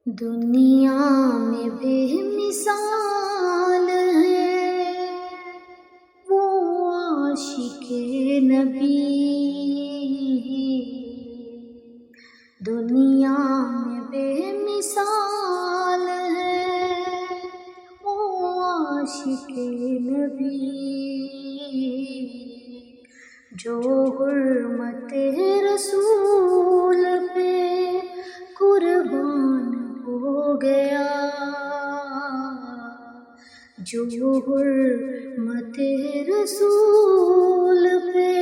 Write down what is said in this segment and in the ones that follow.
دنیا میں بے مثال ہے وہ عاشق نبی، دنیا میں بے مثال ہے وہ عاشق نبی، جو حرمت رسول پہ قربان ہو گیا، جو حرمت رسول پہ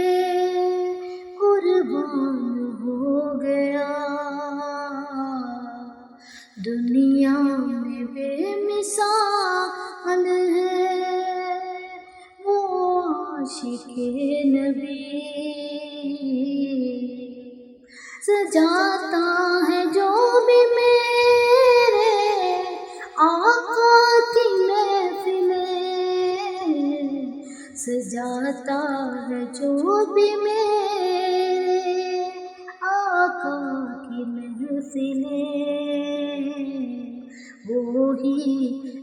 قربان ہو گیا۔ دنیا میں بے مثال ہے وہ عاشق نبی، سجاتا ہے جو بھی میرے آقا کی محفلیں، سجاتا ہے جو بھی میرے آقا کی محفلیں، وہی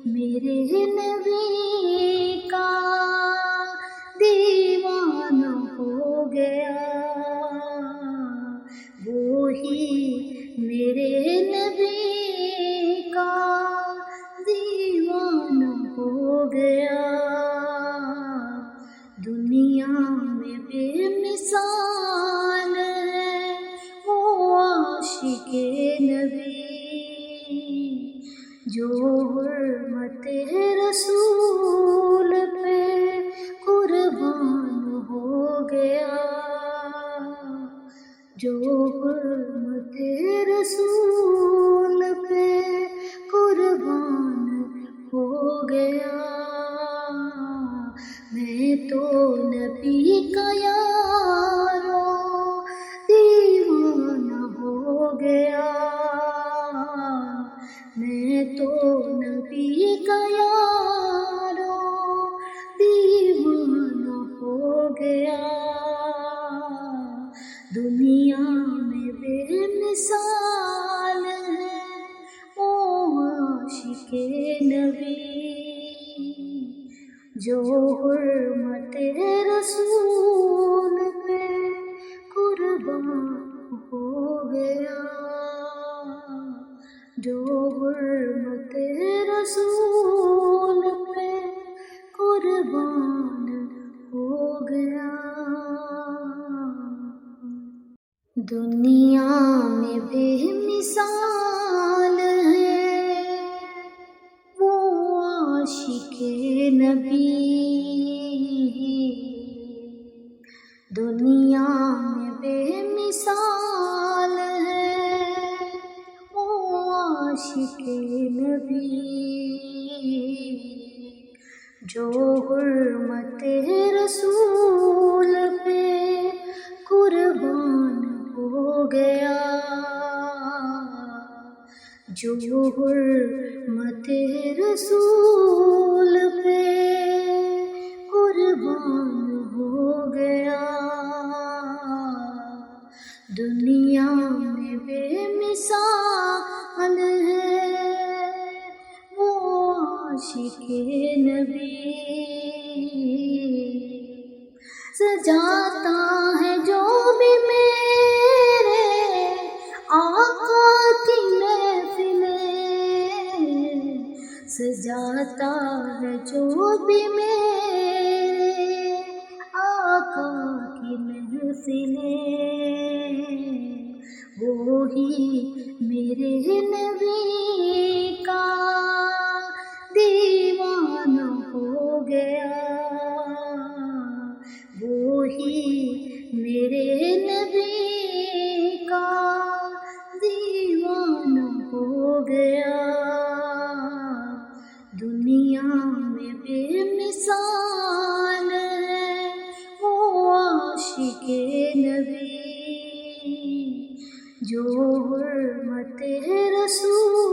میرے نبی کا دیوانہ ہو گیا، وہی میرے نبی کا دیوانہ ہو گیا۔ دنیا میں بے مثال ہے وہ عاشق نبی، جو حرمت رسول پہ قربان ہو گیا، جو حرمت رسول پہ قربان ہو گیا۔ میں تو نبی کا یارو دیوانہ ہو گیا، میں تو نبی کا یارو دیوانہ ہو گیا۔ دنیا میں بے مثال ہے وہ عاشق نبی، جو حرمت رسول پہ قربان ہو گیا، جو حرمت رسول پہ قربان ہو گیا۔ دنیا میں بے مثال ہے وہ عاشق نبی، دنیا میں بے مثال ہے وہ عاشق نبی، جو حرمت رسول پہ قربان ہو گیا، جو حرمت رسول پہ قربان ہو گیا۔ دنیا میں بے مثال ہے وہ عاشق نبی، سجاتا ہے جو بھی میرے آقا کی محفلیں، سجاتا ہے جو بھی میرے آقا کی محفلیں، وہی میرے نبی کا دیوانہ ہو گیا، وہی میرے نبی کا دیوانہ ہو گیا۔ دنیا میں بے مثال ہے وہ عاشق نبی، جو حرمت رسول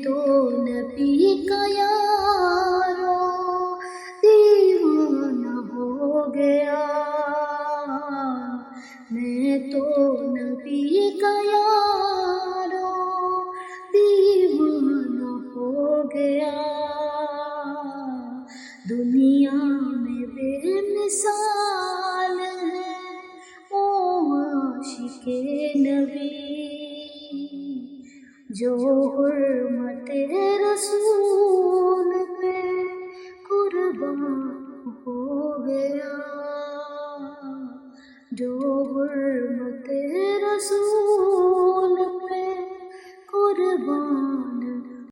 تو نبی کا یارو دیوانہ ہو گیا، میں تو نبی کا یارو دیوانہ ہو گیا، دنیا میں بے مثال ہے او عاشق نبی، جو حرمت